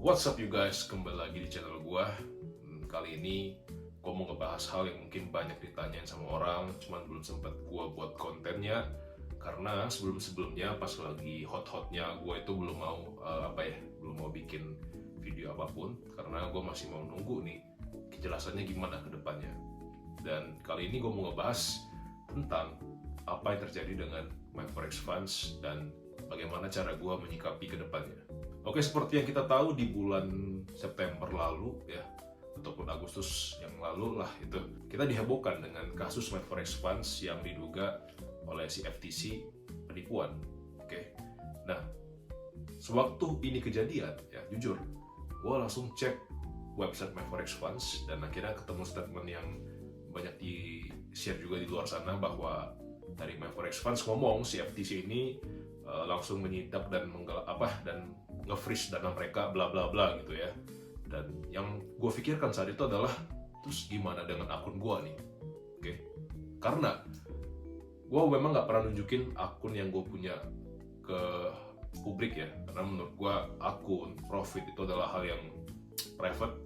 What's up you guys, kembali lagi di channel gua. Kali ini gua mau ngebahas hal yang mungkin banyak ditanyain sama orang, cuman belum sempat gua buat kontennya karena sebelumnya pas lagi hot-hotnya gua itu belum mau belum mau bikin video apapun karena gua masih mau nunggu nih kejelasannya gimana ke depannya. Dan kali ini gua mau ngebahas tentang apa yang terjadi dengan My Forex Funds dan bagaimana cara gua menyikapi ke depannya. Oke, seperti yang kita tahu di bulan September lalu ya, ataupun Agustus yang lalu lah itu, kita dihebohkan dengan kasus My Forex Funds yang diduga oleh si FTC penipuan. Oke, nah sewaktu ini kejadian ya, jujur, gue langsung cek website My Forex Funds dan akhirnya ketemu statement yang banyak di-share juga di luar sana bahwa dari My Forex Funds ngomong si FTC ini langsung menyidap dan dan nge-freeze dana mereka bla bla bla gitu ya. Dan yang gue pikirkan saat itu adalah, terus gimana dengan akun gue nih? Oke, karena gue memang nggak pernah nunjukin akun yang gue punya ke publik ya, karena menurut gue akun profit itu adalah hal yang private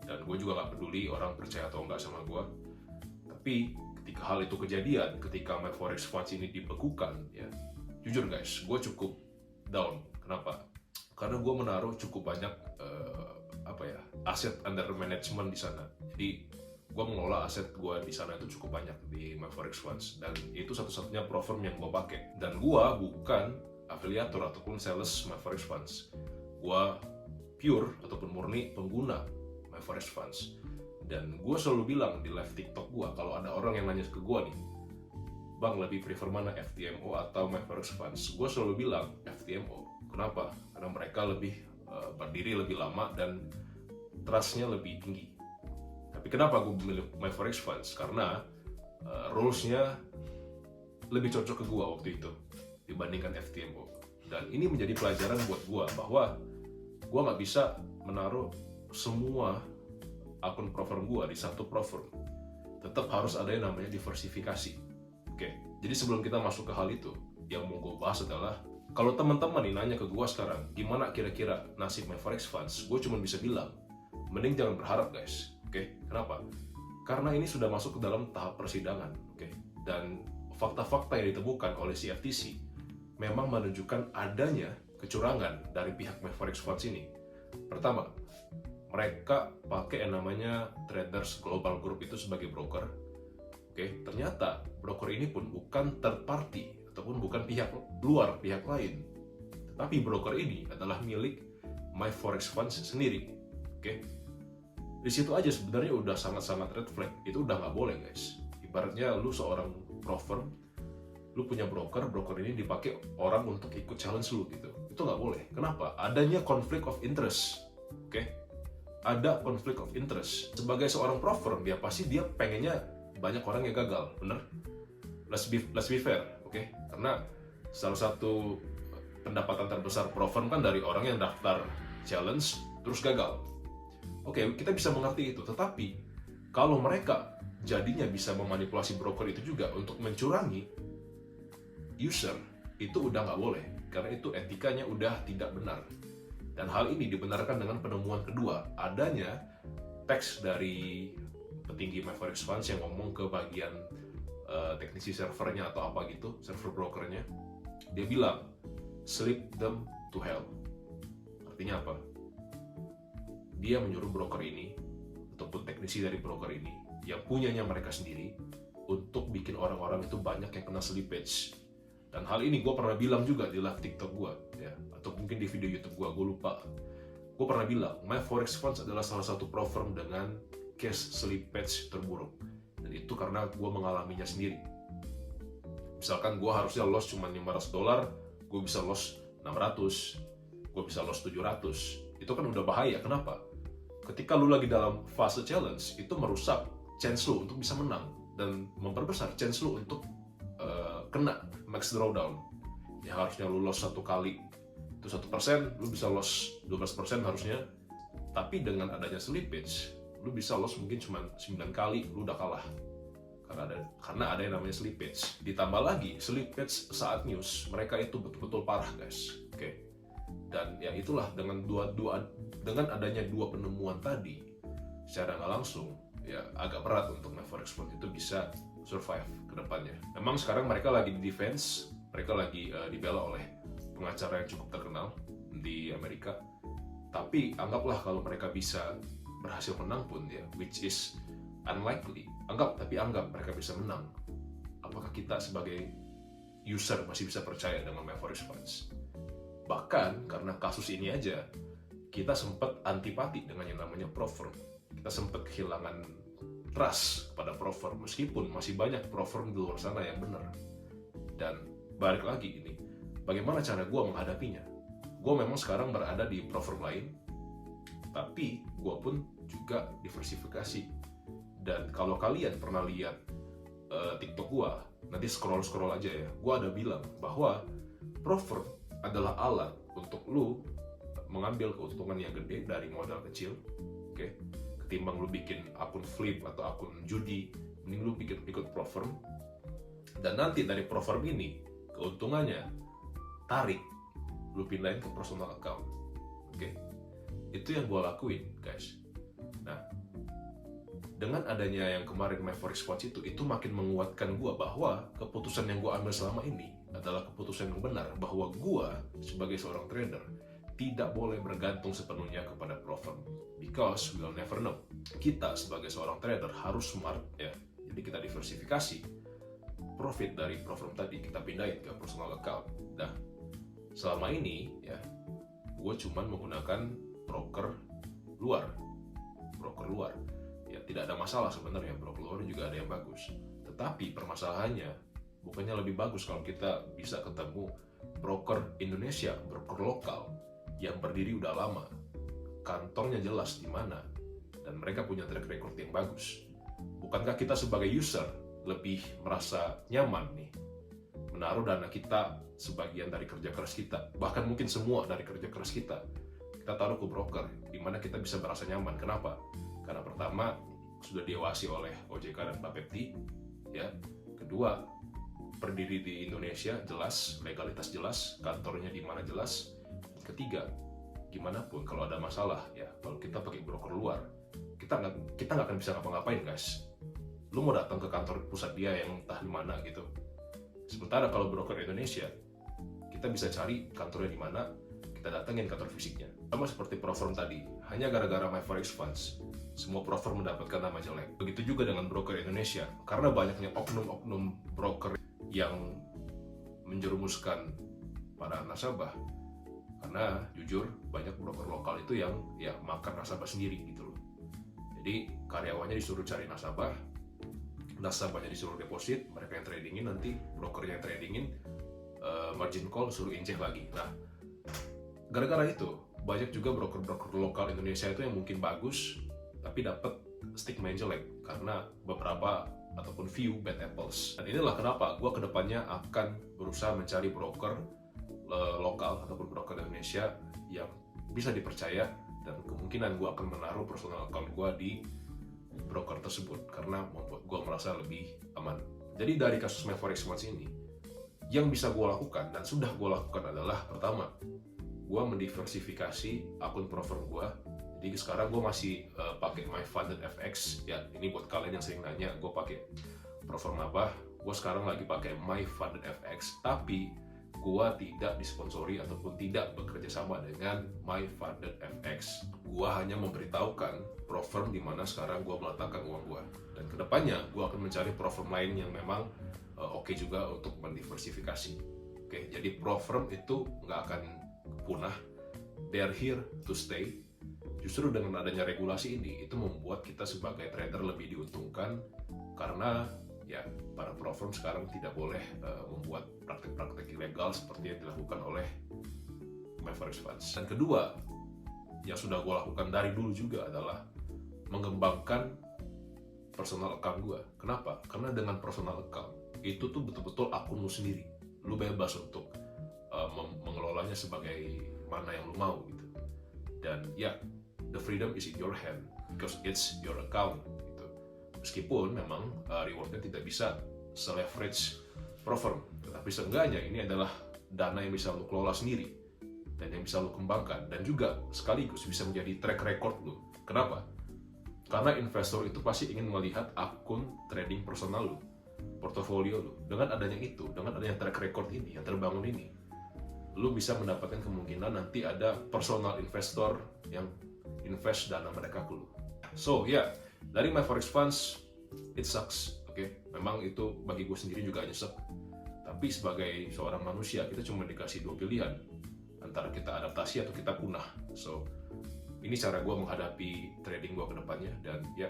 dan gue juga nggak peduli orang percaya atau nggak sama gue. Tapi ketika hal itu kejadian, ketika My Forex Funds ini dibekukan ya, jujur guys, gue cukup down. Kenapa? Karena gue menaruh cukup banyak aset under management di sana. Jadi gue mengelola aset gue di sana itu cukup banyak di My Forex Funds dan itu satu-satunya platform yang gue pakai. Dan gue bukan afiliator ataupun sales My Forex Funds. Gue pure ataupun murni pengguna My Forex Funds. Dan gue selalu bilang di live TikTok gue, kalau ada orang yang nanya ke gue nih, Bang, lebih prefer mana FTMO atau My Forex Funds? Gue selalu bilang FTMO. Kenapa? Karena mereka lebih berdiri lebih lama dan trust-nya lebih tinggi. Tapi kenapa gue memilih My Forex Funds? Karena rules-nya lebih cocok ke gue waktu itu dibandingkan FTMO. Dan ini menjadi pelajaran buat gue bahwa gue nggak bisa menaruh semua akun platform gue di satu platform. Tetap harus ada yang namanya diversifikasi. Oke, jadi sebelum kita masuk ke hal itu, yang mau gue bahas adalah, kalau teman-teman nih nanya ke gue sekarang, gimana kira-kira nasib My Forex Funds? Gue cuma bisa bilang, mending jangan berharap guys. Oke, kenapa? Karena ini sudah masuk ke dalam tahap persidangan. Oke, dan fakta-fakta yang ditemukan oleh si FTC memang menunjukkan adanya kecurangan dari pihak My Forex Funds ini. Pertama, mereka pakai yang namanya Traders Global Group itu sebagai broker. Oke, ternyata broker ini pun bukan third party ataupun bukan pihak luar, pihak lain. Tetapi broker ini adalah milik My Forex Funds sendiri. Oke, di situ aja sebenarnya udah sangat-sangat red flag. Itu udah nggak boleh guys. Ibaratnya lu seorang pro firm, lu punya broker ini dipakai orang untuk ikut challenge lu gitu. Itu nggak boleh. Kenapa? Adanya conflict of interest. Oke, ada conflict of interest. Sebagai seorang pro firm, pasti dia pengennya banyak orang yang gagal, bener? Let's be fair, oke? Karena salah satu pendapatan terbesar pro firm kan dari orang yang daftar challenge terus gagal. Oke, kita bisa mengerti itu, tetapi kalau mereka jadinya bisa memanipulasi broker itu juga untuk mencurangi user, itu udah nggak boleh, karena itu etikanya udah tidak benar. Dan hal ini dibenarkan dengan penemuan kedua, adanya teks dari petinggi My Forex Funds yang ngomong ke bagian teknisi servernya atau apa gitu, server brokernya. Dia bilang, sleep them to hell. Artinya apa? Dia menyuruh broker ini ataupun teknisi dari broker ini yang punyanya mereka sendiri untuk bikin orang-orang itu banyak yang kena slippage. Dan hal ini gue pernah bilang juga di live TikTok gue ya, atau mungkin di video YouTube gue lupa. Gue pernah bilang, My Forex Funds adalah salah satu pro firm dengan case slippage terburuk, dan itu karena gue mengalaminya sendiri. Misalkan gue harusnya loss cuma $500, gue bisa loss 600, gue bisa loss 700. Itu kan udah bahaya. Kenapa? Ketika lu lagi dalam fase challenge, itu merusak chance lu untuk bisa menang dan memperbesar chance lu untuk kena max drawdown. Ya harusnya lu loss satu kali itu 1%, lu bisa loss 12% harusnya. Tapi dengan adanya slippage, lu bisa loss mungkin cuma 9 kali, lu udah kalah. Karena ada yang namanya slippage. Ditambah lagi, slippage saat news, mereka itu betul-betul parah guys. Oke. Dan ya itulah, dengan adanya dua penemuan tadi, secara nggak langsung ya agak berat untuk Maverick Sport itu bisa survive ke depannya. Memang sekarang mereka lagi di defense, mereka lagi dibela oleh pengacara yang cukup terkenal di Amerika. Tapi anggaplah kalau mereka bisa berhasil menang pun ya, which is unlikely. Anggap mereka bisa menang. Apakah kita sebagai user masih bisa percaya dengan Maverick Sport? Bahkan karena kasus ini aja, kita sempat antipati dengan yang namanya pro firm. Kita sempat kehilangan trust kepada pro firm, meskipun masih banyak pro firm di luar sana yang benar. Dan balik lagi ini, bagaimana cara gue menghadapinya? Gue memang sekarang berada di pro firm lain, tapi gue pun juga diversifikasi. Dan kalau kalian pernah lihat TikTok gue, nanti scroll aja ya, gue ada bilang bahwa pro firm adalah alat untuk lu mengambil keuntungan yang gede dari modal kecil, oke? Ketimbang lu bikin akun flip atau akun judi, mending lu ikut pro firm, dan nanti dari pro firm ini keuntungannya tarik, lu pindahin ke personal account, oke? Itu yang gue lakuin, guys. Nah, dengan adanya yang kemarin Maverick Sport itu makin menguatkan gue bahwa keputusan yang gue ambil selama ini adalah keputusan yang benar, bahwa gue sebagai seorang trader tidak boleh bergantung sepenuhnya kepada pro firm, because we will never know. Kita sebagai seorang trader harus smart ya, jadi kita diversifikasi. Profit dari pro firm tadi kita pindahin ke personal account. Nah, selama ini ya gue cuman menggunakan broker luar. Ya tidak ada masalah sebenarnya, broker luar juga ada yang bagus. Tetapi permasalahannya, bukannya lebih bagus kalau kita bisa ketemu broker Indonesia, broker lokal yang berdiri udah lama, kantornya jelas di mana, dan mereka punya track record yang bagus. Bukankah kita sebagai user lebih merasa nyaman nih menaruh dana kita, sebagian dari kerja keras kita, bahkan mungkin semua dari kerja keras kita taruh ke broker, di mana kita bisa merasa nyaman. Kenapa? Karena pertama, sudah diawasi oleh OJK dan Bapepti, ya. Kedua, berdiri di Indonesia jelas, legalitas jelas, kantornya di mana jelas. Ketiga, gimana pun kalau ada masalah ya, kalau kita pakai broker luar, kita nggak akan bisa ngapa-ngapain, guys. Lu mau datang ke kantor pusat dia yang entah di mana gitu. Sementara kalau broker Indonesia, kita bisa cari kantornya di mana, kita datengin kantor fisiknya. Sama seperti pro firm tadi, hanya gara-gara Maverick Funds, semua pro firm mendapatkan nama jelek. Begitu juga dengan broker Indonesia, karena banyaknya oknum-oknum broker yang menjerumuskan para nasabah. Karena jujur, banyak broker lokal itu yang ya makan nasabah sendiri gitu loh. Jadi karyawannya disuruh cari nasabahnya disuruh deposit, mereka yang tradingin, nanti brokernya yang tradingin, margin call suruh injek lagi. Nah, gara-gara itu banyak juga broker-broker lokal Indonesia itu yang mungkin bagus tapi dapat stigma yang jelek karena beberapa ataupun few bad apples. Dan inilah kenapa gue kedepannya akan berusaha mencari broker lokal ataupun broker Indonesia yang bisa dipercaya, dan kemungkinan gue akan menaruh personal account gue di broker tersebut karena membuat gue merasa lebih aman. Jadi dari kasus Maverick Sport ini, yang bisa gue lakukan dan sudah gue lakukan adalah, pertama, gue mendiversifikasi akun pro firm gue. Jadi sekarang gue masih pakai MyFundedFX ya. Ini buat kalian yang sering nanya gue pakai pro firm apa, gue sekarang lagi pakai MyFundedFX, tapi gue tidak disponsori ataupun tidak bekerja sama dengan MyFundedFX. Gue hanya memberitahukan pro firm di mana sekarang gue meletakkan uang gue, dan kedepannya gue akan mencari pro firm lain yang memang oke juga untuk mendiversifikasi. Oke, jadi pro firm itu nggak akan punah, they're here to stay. Justru dengan adanya regulasi ini, itu membuat kita sebagai trader lebih diuntungkan karena ya para pro firm sekarang tidak boleh membuat praktek-praktek ilegal seperti yang dilakukan oleh Maverick Funds. Dan kedua, yang sudah gue lakukan dari dulu juga adalah mengembangkan personal account gue. Kenapa? Karena dengan personal account itu tuh betul-betul akun lu sendiri. Lu bebas untuk mengelolanya sebagai mana yang lu mau gitu. Dan ya, the freedom is in your hand because it's your account gitu. Meskipun memang rewardnya tidak bisa se-leverage pro firm, tetapi seenggaknya ini adalah dana yang bisa lu kelola sendiri. dan yang bisa lo kembangkan, dan juga sekaligus bisa menjadi track record lo. Kenapa? Karena investor itu pasti ingin melihat akun trading personal lo, portofolio lo. Dengan adanya itu, dengan adanya track record ini yang terbangun ini, lo bisa mendapatkan kemungkinan nanti ada personal investor yang invest dana mereka ke lo. So ya, dari My Forex Funds, it sucks, oke? Memang itu bagi gue sendiri juga nyesek. Tapi sebagai seorang manusia, kita cuma dikasih dua pilihan, antara kita adaptasi atau kita punah. So, ini cara gue menghadapi trading gue ke depannya. Dan ya,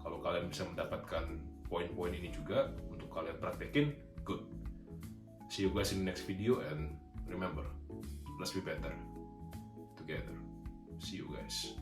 kalau kalian bisa mendapatkan poin-poin ini juga untuk kalian praktekin, good. See you guys in the next video, and remember, let's be better together. See you guys.